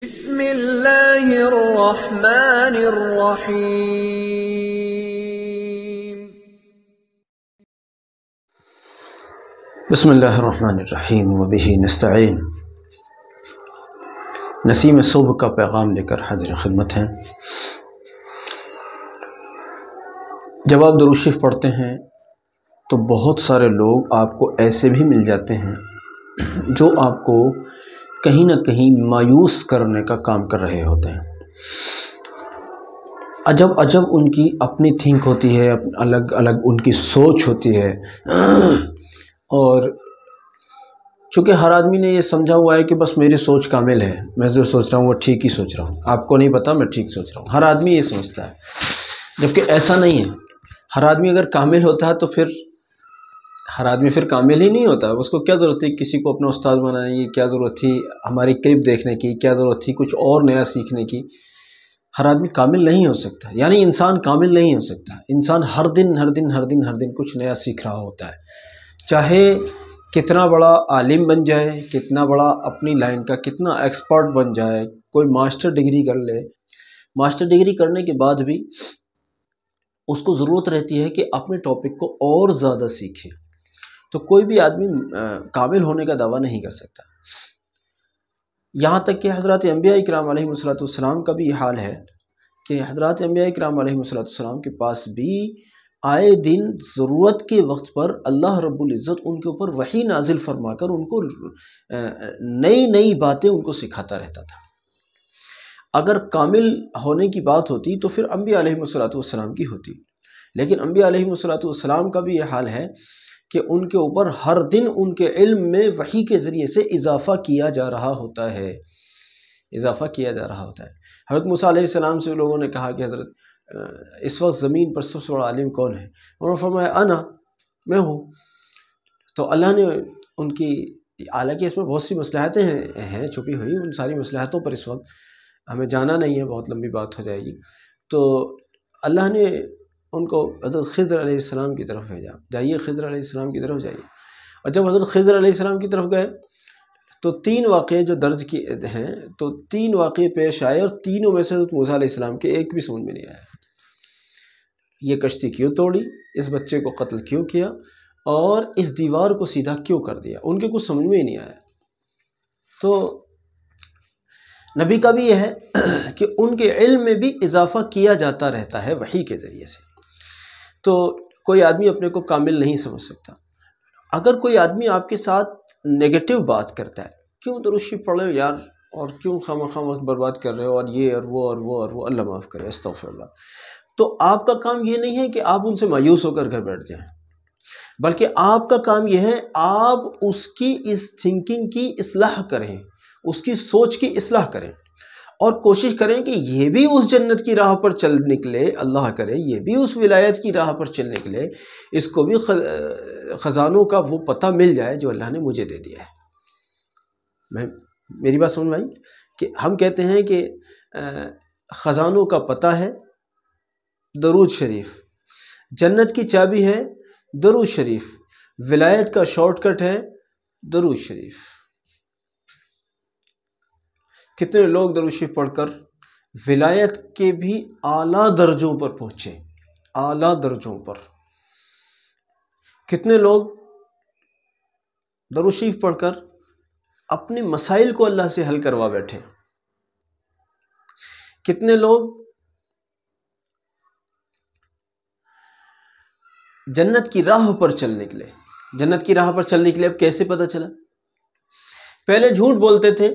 بسم اللہ الرحمن الرحیم۔ بسم اللہ الرحمن الرحیم وبہ نستعین۔ نسیم صبح کا پیغام لے کر حاضر خدمت ہیں۔ جب آپ درود شریف پڑھتے ہیں تو بہت سارے لوگ آپ کو ایسے بھی مل جاتے ہیں جو آپ کو کہیں نہ کہیں مایوس کرنے کا کام کر رہے ہوتے ہیں۔ عجب عجب ان کی اپنی تھنک ہوتی ہے، الگ الگ ان کی سوچ ہوتی ہے، اور چونکہ ہر آدمی نے یہ سمجھا ہوا ہے کہ بس میری سوچ کامل ہے، میں جو سوچ رہا ہوں وہ ٹھیک ہی سوچ رہا ہوں، آپ کو نہیں پتہ میں ٹھیک سوچ رہا ہوں۔ ہر آدمی یہ سمجھتا ہے، جبکہ ایسا نہیں ہے۔ ہر آدمی اگر کامل ہوتا ہے تو پھر ہر آدمی پھر کامل ہی نہیں ہوتا۔ اس کو کیا ضرورت تھی کسی کو اپنا استاد بنانے کی، کیا ضرورت تھی ہماری کلپ دیکھنے کی، کیا ضرورت تھی کچھ اور نیا سیکھنے کی۔ ہر آدمی کامل نہیں ہو سکتا، یعنی انسان کامل نہیں ہو سکتا۔ انسان ہر دن کچھ نیا سیکھ رہا ہوتا ہے، چاہے کتنا بڑا عالم بن جائے، کتنا بڑا اپنی لائن کا کتنا ایکسپرٹ بن جائے، کوئی ماسٹر ڈگری کر لے، ماسٹر ڈگری کرنے کے بعد بھی اس کو ضرورت رہتی ہے کہ اپنے ٹاپک کو اور زیادہ سیکھے۔ تو کوئی بھی آدمی کامل ہونے کا دعویٰ نہیں کر سکتا، یہاں تک کہ حضرات انبیاء اکرام علیہم السلام کا بھی یہ حال ہے کہ حضرات انبیاء اکرام علیہم السلام کے پاس بھی آئے دن ضرورت کے وقت پر اللہ رب العزت ان کے اوپر وحی نازل فرما کر ان کو نئی نئی باتیں ان کو سکھاتا رہتا تھا۔ اگر کامل ہونے کی بات ہوتی تو پھر انبیاء علیہم السلام کی ہوتی، لیکن انبیاء علیہم السلام کا بھی یہ حال ہے کہ ان کے اوپر ہر دن ان کے علم میں وحی کے ذریعے سے اضافہ کیا جا رہا ہوتا ہے۔ حضرت موسیٰ علیہ السلام سے لوگوں نے کہا کہ حضرت اس وقت زمین پر سب سے بڑا عالم کون ہے؟ انہوں نے فرمایا انا، میں ہوں۔ تو اللہ نے ان کی، حالانکہ اس میں بہت سی مصلحتیں ہیں چھپی ہوئی، ان ساری مصلحتوں پر اس وقت ہمیں جانا نہیں ہے، بہت لمبی بات ہو جائے گی۔ تو اللہ نے ان کو حضرت خضر علیہ السلام کی طرف بھیجا، جائیے خضر علیہ السلام کی طرف جائیے۔ اور جب حضرت خضر علیہ السلام کی طرف گئے تو 3 واقعے جو درج کیے ہیں، تو 3 واقعے پیش آئے، اور تینوں میں سے حضرت موسیٰ علیہ السلام کے ایک بھی سمجھ میں نہیں آیا۔ یہ کشتی کیوں توڑی، اس بچے کو قتل کیوں کیا، اور اس دیوار کو سیدھا کیوں کر دیا، ان کے کچھ سمجھ میں ہی نہیں آیا۔ تو نبی کا بھی یہ ہے کہ ان کے علم میں بھی اضافہ کیا جاتا رہتا ہے وحی کے ذریعے سے۔ تو کوئی آدمی اپنے کو کامل نہیں سمجھ سکتا۔ اگر کوئی آدمی آپ کے ساتھ نیگیٹو بات کرتا ہے، کیوں درود شریف پڑھ رہے ہو یار، اور کیوں خواہ وقت برباد کر رہے ہو، اور یہ اور وہ اور وہ اور وہ، اللہ معاف کرے، استغفر اللہ، تو آپ کا کام یہ نہیں ہے کہ آپ ان سے مایوس ہو کر گھر بیٹھ جائیں، بلکہ آپ کا کام یہ ہے آپ اس کی اس تھنکنگ کی اصلاح کریں، اس کی سوچ کی اصلاح کریں، اور کوشش کریں کہ یہ بھی اس جنت کی راہ پر چل نکلے، اللہ کرے یہ بھی اس ولایت کی راہ پر چل نکلے، اس کو بھی خزانوں کا وہ پتہ مل جائے جو اللہ نے مجھے دے دیا ہے۔ میری بات سمجھ میں آئی کہ ہم کہتے ہیں کہ خزانوں کا پتہ ہے درود شریف، جنت کی چابی ہے درود شریف، ولایت کا شارٹ کٹ ہے درود شریف۔ کتنے لوگ درود شریف پڑھ کر ولایت کے بھی اعلیٰ درجوں پر پہنچے، اعلیٰ درجوں پر۔ کتنے لوگ درود شریف پڑھ کر اپنے مسائل کو اللہ سے حل کروا بیٹھے۔ کتنے لوگ جنت کی راہ پر چل نکلے۔ جنت کی راہ پر چل نکلے، اب کیسے پتہ چلا؟ پہلے جھوٹ بولتے تھے،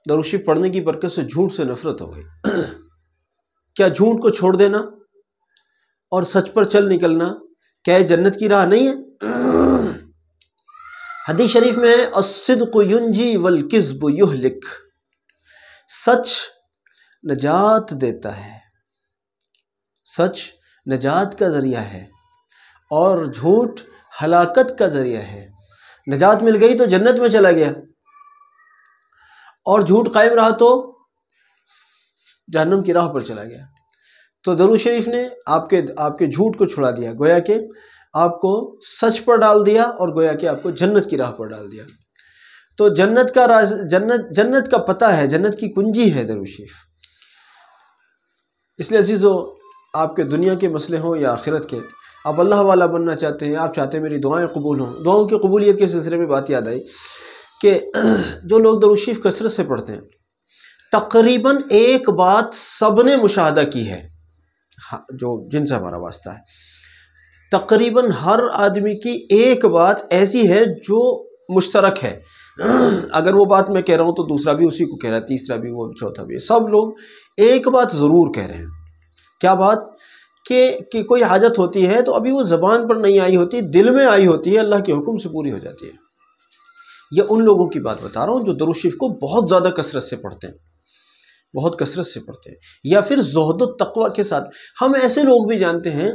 درود شریف پڑھنے کی برکت سے جھوٹ سے نفرت ہو گئی۔ کیا جھوٹ کو چھوڑ دینا اور سچ پر چل نکلنا کیا یہ جنت کی راہ نہیں ہے؟ حدیث شریف میں ہے الصدق ینجی والکذب یہلک، سچ نجات دیتا ہے، سچ نجات کا ذریعہ ہے، اور جھوٹ ہلاکت کا ذریعہ ہے۔ نجات مل گئی تو جنت میں چلا گیا، اور جھوٹ قائم رہا تو جہنم کی راہ پر چلا گیا۔ تو درود شریف نے آپ کے جھوٹ کو چھڑا دیا، گویا کہ آپ کو سچ پر ڈال دیا، اور گویا کہ آپ کو جنت کی راہ پر ڈال دیا۔ تو جنت کا راز، جنت کا پتہ ہے، جنت کی کنجی ہے درود شریف۔ اس لیے عزیزو، آپ کے دنیا کے مسئلے ہوں یا آخرت کے، آپ اللہ والا بننا چاہتے ہیں، آپ چاہتے ہیں میری دعائیں قبول ہوں، دعاؤں کی قبولیت کے سلسلے میں بات یاد آئی کہ جو لوگ درود شریف کثرت سے پڑھتے ہیں، تقریباً ایک بات سب نے مشاہدہ کی ہے، جو جن سے ہمارا واسطہ ہے، تقریباً ہر آدمی کی ایک بات ایسی ہے جو مشترک ہے۔ اگر وہ بات میں کہہ رہا ہوں تو دوسرا بھی اسی کو کہہ رہا ہے، تیسرا بھی، وہ چوتھا بھی، سب لوگ ایک بات ضرور کہہ رہے ہیں۔ کیا بات؟ کہ کوئی حاجت ہوتی ہے تو ابھی وہ زبان پر نہیں آئی ہوتی، دل میں آئی ہوتی ہے، اللہ کے حکم سے پوری ہو جاتی ہے۔ یہ ان لوگوں کی بات بتا رہا ہوں جو درود شریف کو بہت زیادہ کثرت سے پڑھتے ہیں، بہت کثرت سے پڑھتے ہیں، یا پھر زہد و تقوی کے ساتھ۔ ہم ایسے لوگ بھی جانتے ہیں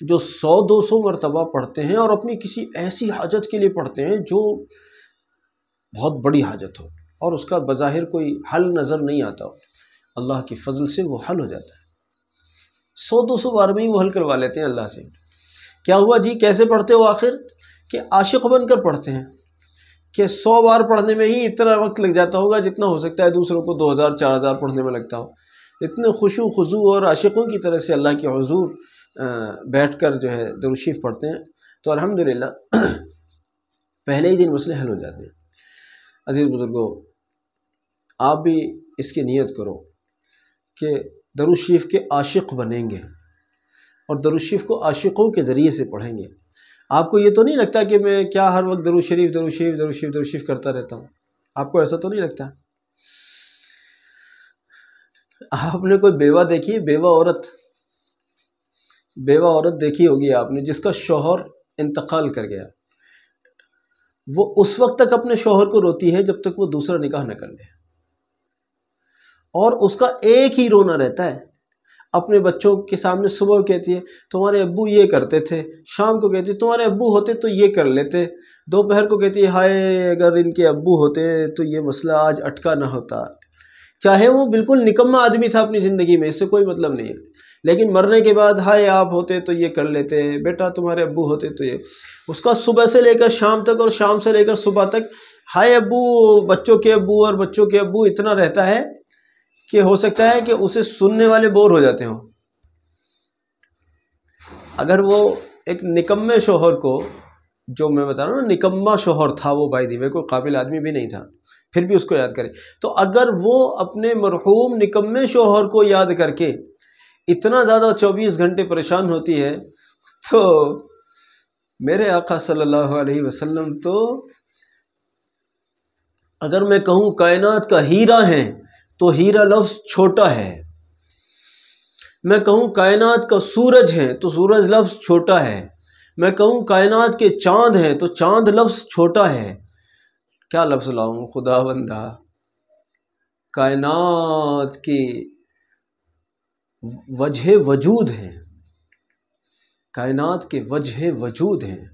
جو 100-200 مرتبہ پڑھتے ہیں اور اپنی کسی ایسی حاجت کے لیے پڑھتے ہیں جو بہت بڑی حاجت ہو اور اس کا بظاہر کوئی حل نظر نہیں آتا ہو، اللہ کی فضل سے وہ حل ہو جاتا ہے۔ 100-200 بار میں ہی وہ حل کروا لیتے ہیں اللہ سے۔ کیا ہوا جی؟ کیسے پڑھتے ہو آخر؟ کہ عاشق بن کر پڑھتے ہیں، کہ 100 بار پڑھنے میں ہی اتنا وقت لگ جاتا ہوگا جتنا ہو سکتا ہے دوسروں کو 2000-4000 پڑھنے میں لگتا ہو۔ اتنے خشوع خضوع اور عاشقوں کی طرح سے اللہ کے حضور بیٹھ کر جو ہے درود شریف پڑھتے ہیں تو الحمدللہ پہلے ہی دن مسئلے حل ہو جاتے ہیں۔ عزیز بزرگوں، آپ بھی اس کی نیت کرو کہ درود شریف کے عاشق بنیں گے اور درود شریف کو عاشقوں کے ذریعے سے پڑھیں گے۔ آپ کو یہ تو نہیں لگتا کہ میں کیا ہر وقت درود شریف درود شریف درود شریف درود شریف کرتا رہتا ہوں؟ آپ کو ایسا تو نہیں لگتا؟ آپ نے کوئی بیوہ دیکھی، بیوہ عورت دیکھی ہوگی آپ نے، جس کا شوہر انتقال کر گیا، وہ اس وقت تک اپنے شوہر کو روتی ہے جب تک وہ دوسرا نکاح نہ کر لے، اور اس کا ایک ہی رونا رہتا ہے۔ اپنے بچوں کے سامنے صبح کہتی ہے تمہارے ابو یہ کرتے تھے، شام کو کہتی ہے تمہارے ابو ہوتے تو یہ کر لیتے، دوپہر کو کہتی ہے ہائے اگر ان کے ابو ہوتے تو یہ مسئلہ آج اٹکا نہ ہوتا۔ چاہے وہ بالکل نکما آدمی تھا اپنی زندگی میں، اس سے کوئی مطلب نہیں ہے، لیکن مرنے کے بعد ہائے آپ ہوتے تو یہ کر لیتے، بیٹا تمہارے ابو ہوتے تو یہ۔ اس کا صبح سے لے کر شام تک اور شام سے لے کر صبح تک ہائے ابو، بچوں کے ابو اور بچوں کے ابو اتنا رہتا ہے کہ ہو سکتا ہے کہ اسے سننے والے بور ہو جاتے ہوں۔ اگر وہ ایک نکمے شوہر کو، جو میں بتا رہا ہوں نا نکما شوہر تھا وہ، بائی دی وے کوئی قابل آدمی بھی نہیں تھا، پھر بھی اس کو یاد کرے، تو اگر وہ اپنے مرحوم نکمے شوہر کو یاد کر کے اتنا زیادہ 24 گھنٹے پریشان ہوتی ہے تو میرے آقا صلی اللہ علیہ وسلم تو اگر میں کہوں کائنات کا ہیرا ہے تو ہیرا لفظ چھوٹا ہے، میں کہوں کائنات کا سورج ہے تو سورج لفظ چھوٹا ہے، میں کہوں کائنات کے چاند ہیں تو چاند لفظ چھوٹا ہے۔ کیا لفظ لاؤں خدا بندہ؟ کائنات کی وجہ وجود ہیں، کائنات کے وجہ وجود ہیں،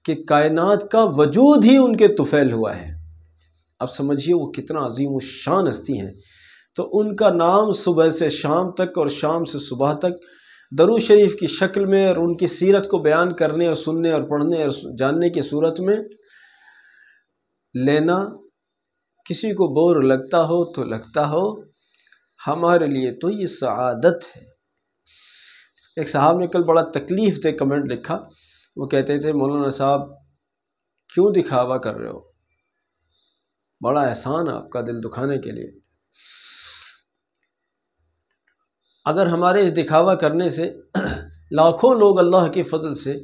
کہ کائنات کا وجود ہی ان کے طفیل ہوا ہے۔ اب سمجھیے وہ کتنا عظیم الشان ہستی ہیں، تو ان کا نام صبح سے شام تک اور شام سے صبح تک درود شریف کی شکل میں اور ان کی سیرت کو بیان کرنے اور سننے اور پڑھنے اور جاننے کی صورت میں لینا، کسی کو بور لگتا ہو تو لگتا ہو، ہمارے لیے تو یہ سعادت ہے۔ ایک صاحب نے کل بڑا تکلیف دہ کمنٹ لکھا، وہ کہتے تھے مولانا صاحب کیوں دکھاوا کر رہے ہو، بڑا احسان آپ کا دل دکھانے کے لیے۔ اگر ہمارے اس دکھاوا کرنے سے لاکھوں لوگ اللہ کے فضل سے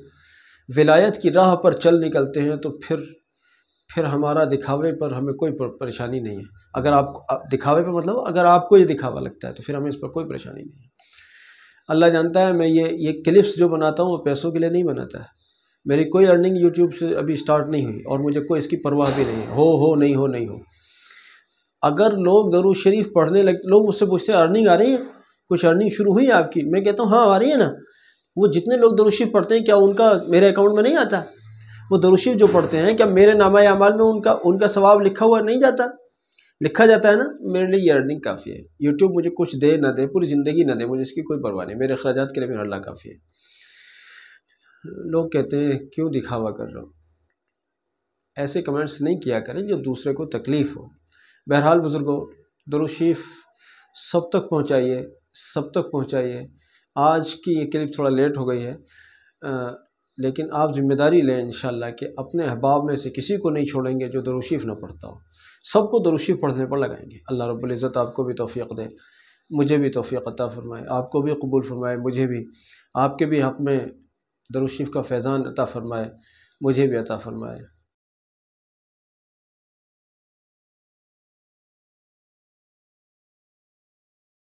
ولایت کی راہ پر چل نکلتے ہیں تو پھر ہمارا دکھاوے پر ہمیں کوئی پریشانی نہیں ہے۔ اگر آپ دکھاوے پر مطلب اگر آپ کو یہ دکھاوا لگتا ہے تو پھر ہمیں اس پر کوئی پریشانی نہیں ہے۔ اللہ جانتا ہے میں یہ کلپس جو بناتا ہوں وہ پیسوں کے لیے نہیں بناتا ہے، میری کوئی ارننگ یوٹیوب سے ابھی سٹارٹ نہیں ہوئی اور مجھے کوئی اس کی پرواہ بھی نہیں ہے، ہو نہیں ہو۔ اگر لوگ درود شریف پڑھنے لوگ مجھ سے پوچھتے ہیں ارننگ آ رہی ہے، کچھ ارننگ شروع ہوئی آپ کی؟ میں کہتا ہوں ہاں آ رہی ہے نا۔ وہ جتنے لوگ درود شریف پڑھتے ہیں کیا ان کا میرے اکاؤنٹ میں نہیں آتا؟ وہ درود شریف جو پڑھتے ہیں کیا میرے نامہ اعمال میں ان کا ثواب لکھا ہوا نہیں جاتا؟ لکھا جاتا ہے نا۔ میرے لیے یہ ارننگ کافی ہے، یوٹیوب مجھے کچھ دے نہ دے، پوری زندگی نہ دے، مجھے اس کی کوئی پرواہ نہیں، میرے اخراجات کے لیے میرا اللہ کافی ہے۔ لوگ کہتے ہیں کیوں دکھاوا کر رہا ہوں؟ ایسے کمنٹس نہیں کیا کریں جو دوسرے کو تکلیف ہو۔ بہرحال بزرگوں، درود شریف سب تک پہنچائیے۔ آج کی یہ کلپ تھوڑا لیٹ ہو گئی ہے، لیکن آپ ذمہ داری لیں انشاءاللہ کہ اپنے احباب میں سے کسی کو نہیں چھوڑیں گے جو درود شریف نہ پڑھتا ہو، سب کو درود شریف پڑھنے پر لگائیں گے۔ اللہ رب العزت آپ کو بھی توفیق دے، مجھے بھی توفیق عطا فرمائے، آپ کو بھی قبول فرمائے، مجھے بھی، آپ کے بھی حق میں درود شریف کا فیضان عطا فرمائے، مجھے بھی عطا فرمائے۔